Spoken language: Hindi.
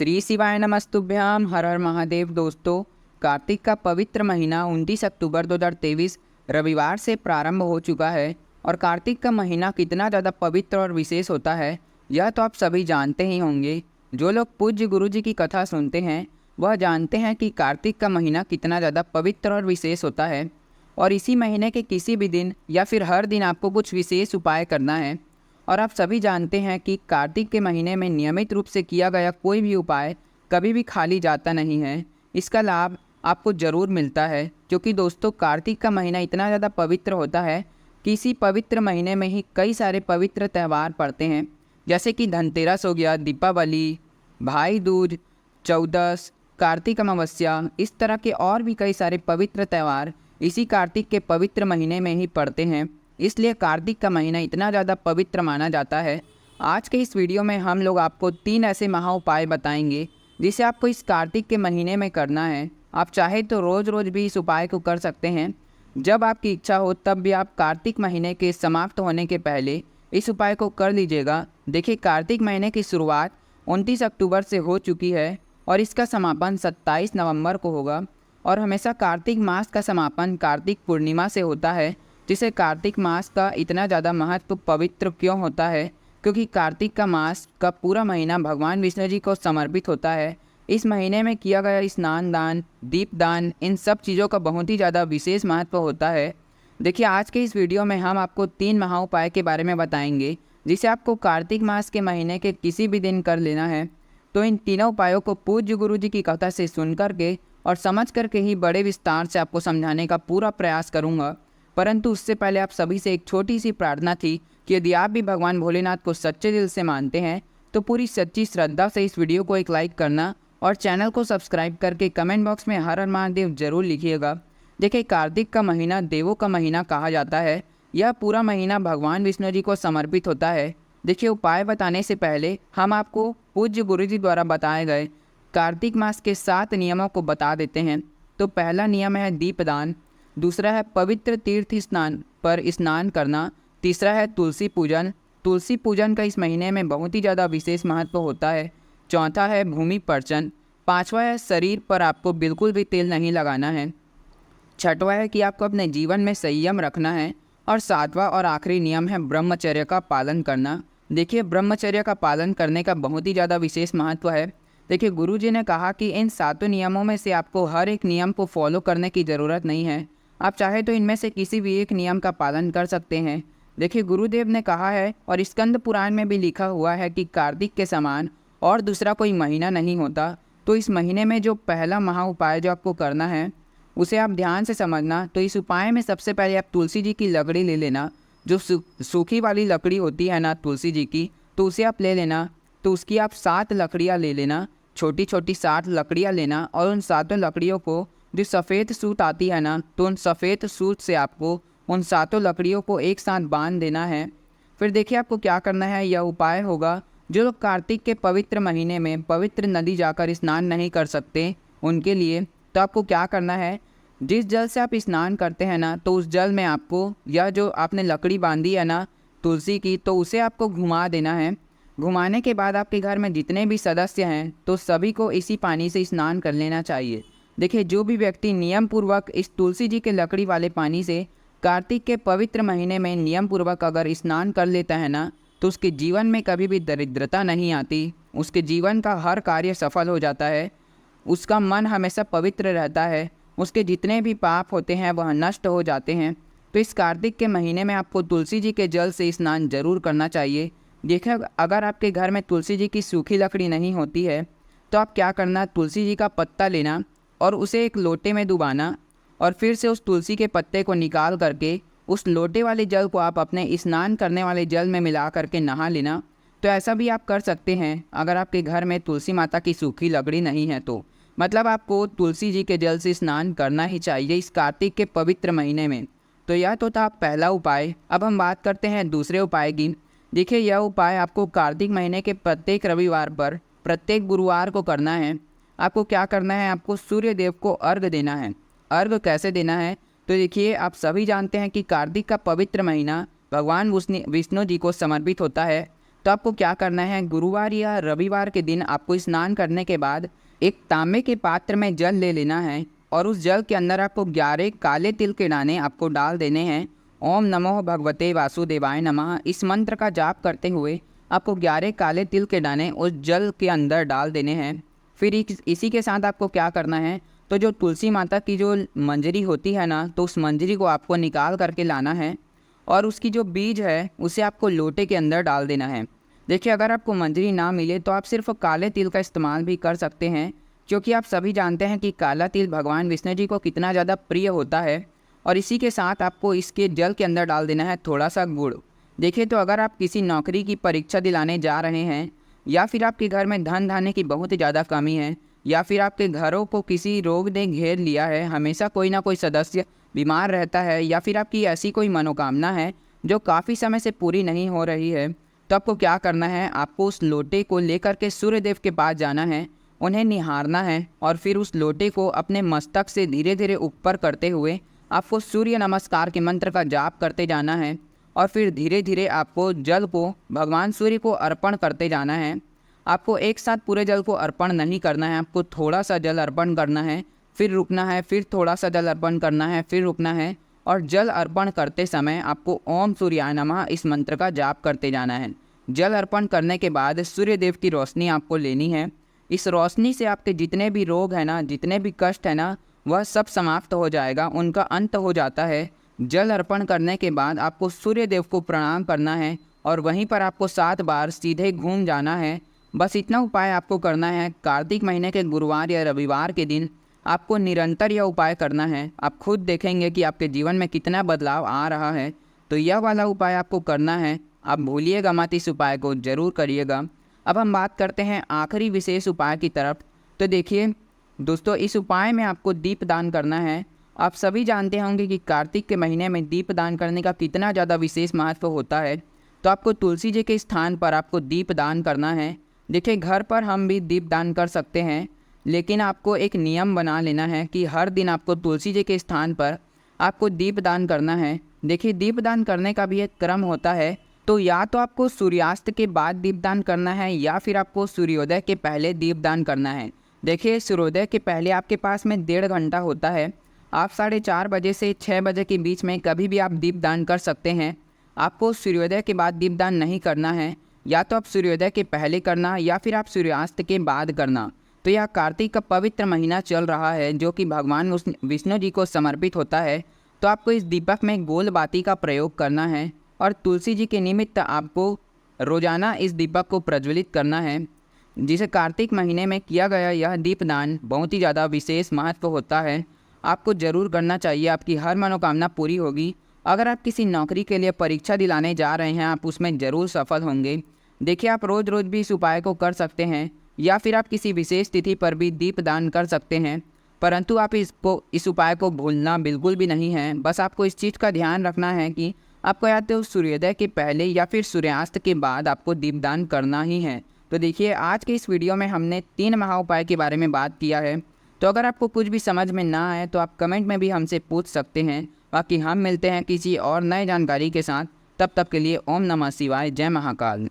श्री शिवाय नमस्तुभ्याम। हर हर महादेव। दोस्तों, कार्तिक का पवित्र महीना 29 अक्टूबर 2023 रविवार से प्रारंभ हो चुका है। और कार्तिक का महीना कितना ज़्यादा पवित्र और विशेष होता है यह तो आप सभी जानते ही होंगे। जो लोग पूज्य गुरु जी की कथा सुनते हैं वह जानते हैं कि कार्तिक का महीना कितना ज़्यादा पवित्र और विशेष होता है। और इसी महीने के किसी भी दिन या फिर हर दिन आपको कुछ विशेष उपाय करना है। और आप सभी जानते हैं कि कार्तिक के महीने में नियमित रूप से किया गया कोई भी उपाय कभी भी खाली जाता नहीं है। इसका लाभ आपको ज़रूर मिलता है, क्योंकि दोस्तों कार्तिक का महीना इतना ज़्यादा पवित्र होता है कि इसी पवित्र महीने में ही कई सारे पवित्र त्यौहार पड़ते हैं, जैसे कि धनतेरस हो गया, दीपावली, भाई दूज, चौदस, कार्तिक अमावस्या। इस तरह के और भी कई सारे पवित्र त्यौहार इसी कार्तिक के पवित्र महीने में ही पड़ते हैं। इसलिए कार्तिक का महीना इतना ज़्यादा पवित्र माना जाता है। आज के इस वीडियो में हम लोग आपको 3 ऐसे महा उपाय बताएंगे जिसे आपको इस कार्तिक के महीने में करना है। आप चाहे तो रोज़ रोज़ भी इस उपाय को कर सकते हैं। जब आपकी इच्छा हो तब भी आप कार्तिक महीने के समाप्त होने के पहले इस उपाय को कर लीजिएगा। देखिए, कार्तिक महीने की शुरुआत 29 अक्टूबर से हो चुकी है और इसका समापन 27 नवंबर को होगा। और हमेशा कार्तिक मास का समापन कार्तिक पूर्णिमा से होता है। जिसे कार्तिक मास का इतना ज़्यादा महत्व पवित्र क्यों होता है? क्योंकि कार्तिक का मास का पूरा महीना भगवान विष्णु जी को समर्पित होता है। इस महीने में किया गया स्नान दान, दीप दान, इन सब चीज़ों का बहुत ही ज़्यादा विशेष महत्व होता है। देखिए, आज के इस वीडियो में हम आपको 3 महा उपाय के बारे में बताएंगे जिसे आपको कार्तिक मास के महीने के किसी भी दिन कर लेना है। तो इन तीनों उपायों को पूज्य गुरु जी की कथा से सुन करके और समझ करके ही बड़े विस्तार से आपको समझाने का पूरा प्रयास करूँगा। परंतु उससे पहले आप सभी से एक छोटी सी प्रार्थना थी कि यदि आप भी भगवान भोलेनाथ को सच्चे दिल से मानते हैं तो पूरी सच्ची श्रद्धा से इस वीडियो को एक लाइक करना और चैनल को सब्सक्राइब करके कमेंट बॉक्स में हर हर महादेव जरूर लिखिएगा। देखिए, कार्तिक का महीना देवों का महीना कहा जाता है। यह पूरा महीना भगवान विष्णु जी को समर्पित होता है। देखिए, उपाय बताने से पहले हम आपको पूज्य गुरु जी द्वारा बताए गए कार्तिक मास के 7 नियमों को बता देते हैं। तो पहला नियम है दीपदान, दूसरा है पवित्र तीर्थ स्नान पर स्नान करना, तीसरा है तुलसी पूजन। तुलसी पूजन का इस महीने में बहुत ही ज़्यादा विशेष महत्व होता है। चौथा है भूमि पर्चन, पांचवा है शरीर पर आपको बिल्कुल भी तेल नहीं लगाना है, छठवा है कि आपको अपने जीवन में संयम रखना है और सातवां और आखिरी नियम है ब्रह्मचर्य का पालन करना। देखिए, ब्रह्मचर्य का पालन करने का बहुत ही ज़्यादा विशेष महत्व है। देखिए, गुरुजी ने कहा कि इन 7 नियमों में से आपको हर एक नियम को फॉलो करने की ज़रूरत नहीं है। आप चाहे तो इनमें से किसी भी एक नियम का पालन कर सकते हैं। देखिए, गुरुदेव ने कहा है और स्कंद पुराण में भी लिखा हुआ है कि कार्तिक के समान और दूसरा कोई महीना नहीं होता। तो इस महीने में जो पहला महा उपाय जो आपको करना है उसे आप ध्यान से समझना। तो इस उपाय में सबसे पहले आप तुलसी जी की लकड़ी ले लेना। जो सूखी वाली लकड़ी होती है ना तुलसी जी की, तो उसे आप ले लेना। तो उसकी आप 7 लकड़ियाँ ले लेना, छोटी छोटी 7 लकड़ियाँ लेना। और उन 7 लकड़ियों को जो सफ़ेद सूत आती है ना, तो उन सफ़ेद सूत से आपको उन 7 लकड़ियों को एक साथ बांध देना है। फिर देखिए, आपको क्या करना है। यह उपाय होगा जो लोग कार्तिक के पवित्र महीने में पवित्र नदी जाकर स्नान नहीं कर सकते उनके लिए। तो आपको क्या करना है, जिस जल से आप स्नान करते हैं ना, तो उस जल में आपको यह जो आपने लकड़ी बांधी है ना तुलसी की, तो उसे आपको घुमा देना है। घुमाने के बाद आपके घर में जितने भी सदस्य हैं तो सभी को इसी पानी से स्नान कर लेना चाहिए। देखिए, जो भी व्यक्ति नियम पूर्वक इस तुलसी जी के लकड़ी वाले पानी से कार्तिक के पवित्र महीने में नियम पूर्वक अगर स्नान कर लेता है ना, तो उसके जीवन में कभी भी दरिद्रता नहीं आती। उसके जीवन का हर कार्य सफल हो जाता है। उसका मन हमेशा पवित्र रहता है। उसके जितने भी पाप होते हैं वह नष्ट हो जाते हैं। तो इस कार्तिक के महीने में आपको तुलसी जी के जल से स्नान जरूर करना चाहिए। देखिए, अगर आपके घर में तुलसी जी की सूखी लकड़ी नहीं होती है तो आप क्या करना, तुलसी जी का पत्ता लेना और उसे एक लोटे में डुबाना और फिर से उस तुलसी के पत्ते को निकाल करके उस लोटे वाले जल को आप अपने स्नान करने वाले जल में मिला करके नहा लेना। तो ऐसा भी आप कर सकते हैं अगर आपके घर में तुलसी माता की सूखी लकड़ी नहीं है तो। मतलब आपको तुलसी जी के जल से स्नान करना ही चाहिए इस कार्तिक के पवित्र महीने में। तो यह तो था पहला उपाय। अब हम बात करते हैं दूसरे उपाय की। देखिए, यह उपाय आपको कार्तिक महीने के प्रत्येक रविवार पर प्रत्येक गुरुवार को करना है। आपको क्या करना है, आपको सूर्य देव को अर्घ देना है। अर्घ कैसे देना है, तो देखिए, आप सभी जानते हैं कि कार्तिक का पवित्र महीना भगवान विष्णु जी को समर्पित होता है। तो आपको क्या करना है, गुरुवार या रविवार के दिन आपको स्नान करने के बाद एक तांबे के पात्र में जल ले लेना है और उस जल के अंदर आपको 11 काले तिल के दाने आपको डाल देने हैं। ओम नमो भगवते वासुदेवाय नमः इस मंत्र का जाप करते हुए आपको 11 काले तिल के दाने उस जल के अंदर डाल देने हैं। फिर इसी के साथ आपको क्या करना है, तो जो तुलसी माता की जो मंजरी होती है ना, तो उस मंजरी को आपको निकाल करके लाना है और उसकी जो बीज है उसे आपको लोटे के अंदर डाल देना है। देखिए, अगर आपको मंजरी ना मिले तो आप सिर्फ काले तिल का इस्तेमाल भी कर सकते हैं, क्योंकि आप सभी जानते हैं कि काला तिल भगवान विष्णु जी को कितना ज़्यादा प्रिय होता है। और इसी के साथ आपको इसके जल के अंदर डाल देना है थोड़ा सा गुड़। देखिए, तो अगर आप किसी नौकरी की परीक्षा दिलाने जा रहे हैं, या फिर आपके घर में धन धान्य की बहुत ज़्यादा कमी है, या फिर आपके घरों को किसी रोग ने घेर लिया है, हमेशा कोई ना कोई सदस्य बीमार रहता है, या फिर आपकी ऐसी कोई मनोकामना है जो काफ़ी समय से पूरी नहीं हो रही है, तो आपको क्या करना है, आपको उस लोटे को लेकर के सूर्यदेव के पास जाना है, उन्हें निहारना है और फिर उस लोटे को अपने मस्तक से धीरे धीरे ऊपर करते हुए आपको सूर्य नमस्कार के मंत्र का जाप करते जाना है और फिर धीरे धीरे आपको जल को भगवान सूर्य को अर्पण करते जाना है। आपको एक साथ पूरे जल को अर्पण नहीं करना है, आपको थोड़ा सा जल अर्पण करना है, फिर रुकना है, फिर थोड़ा सा जल अर्पण करना है, फिर रुकना है। और जल अर्पण करते समय आपको ओम सूर्याय नमः इस मंत्र का जाप करते जाना है। जल अर्पण करने के बाद सूर्य देव की रोशनी आपको लेनी है। इस रोशनी से आपके जितने भी रोग हैं ना, जितने भी कष्ट है ना, वह सब समाप्त हो जाएगा, उनका अंत हो जाता है। जल अर्पण करने के बाद आपको सूर्य देव को प्रणाम करना है और वहीं पर आपको 7 बार सीधे घूम जाना है। बस इतना उपाय आपको करना है। कार्तिक महीने के गुरुवार या रविवार के दिन आपको निरंतर यह उपाय करना है। आप खुद देखेंगे कि आपके जीवन में कितना बदलाव आ रहा है। तो यह वाला उपाय आपको करना है, आप भूलिएगा मत, इस उपाय को ज़रूर करिएगा। अब हम बात करते हैं आखिरी विशेष उपाय की तरफ। तो देखिए दोस्तों, इस उपाय में आपको दीप दान करना है। आप सभी जानते होंगे कि कार्तिक के महीने में दीप दान करने का कितना ज़्यादा विशेष महत्व होता है। तो आपको तुलसी जी के स्थान पर आपको दीप दान करना है। देखिए, घर पर हम भी दीप दान कर सकते हैं, लेकिन आपको एक नियम बना लेना है कि हर दिन आपको तुलसी जी के स्थान पर आपको दीप दान करना है। देखिए, दीप दान करने का भी एक क्रम होता है। तो या तो आपको सूर्यास्त के बाद दीपदान करना है या फिर आपको सूर्योदय के पहले दीपदान करना है। देखिए, सूर्योदय के पहले आपके पास में 1.5 घंटा होता है। आप 4:30 बजे से 6 बजे के बीच में कभी भी आप दीपदान कर सकते हैं। आपको सूर्योदय के बाद दीपदान नहीं करना है, या तो आप सूर्योदय के पहले करना या फिर आप सूर्यास्त के बाद करना। तो यह कार्तिक का पवित्र महीना चल रहा है जो कि भगवान विष्णु जी को समर्पित होता है। तो आपको इस दीपक में गोल बाती का प्रयोग करना है और तुलसी जी के निमित्त आपको रोजाना इस दीपक को प्रज्वलित करना है। जिसे कार्तिक महीने में किया गया यह दीपदान बहुत ही ज़्यादा विशेष महत्व होता है। आपको ज़रूर करना चाहिए, आपकी हर मनोकामना पूरी होगी। अगर आप किसी नौकरी के लिए परीक्षा दिलाने जा रहे हैं, आप उसमें ज़रूर सफल होंगे। देखिए, आप रोज़ रोज़ भी इस उपाय को कर सकते हैं या फिर आप किसी विशेष तिथि पर भी दीपदान कर सकते हैं, परंतु आप इस उपाय को भूलना बिल्कुल भी नहीं है। बस आपको इस चीज़ का ध्यान रखना है कि आपको या तो सूर्योदय के पहले या फिर सूर्यास्त के बाद आपको दीपदान करना ही है। तो देखिए, आज के इस वीडियो में हमने 3 महा उपाय के बारे में बात किया है। तो अगर आपको कुछ भी समझ में ना आए तो आप कमेंट में भी हमसे पूछ सकते हैं। बाकी हम मिलते हैं किसी और नए जानकारी के साथ। तब तक के लिए ओम नमः शिवाय, जय महाकाल।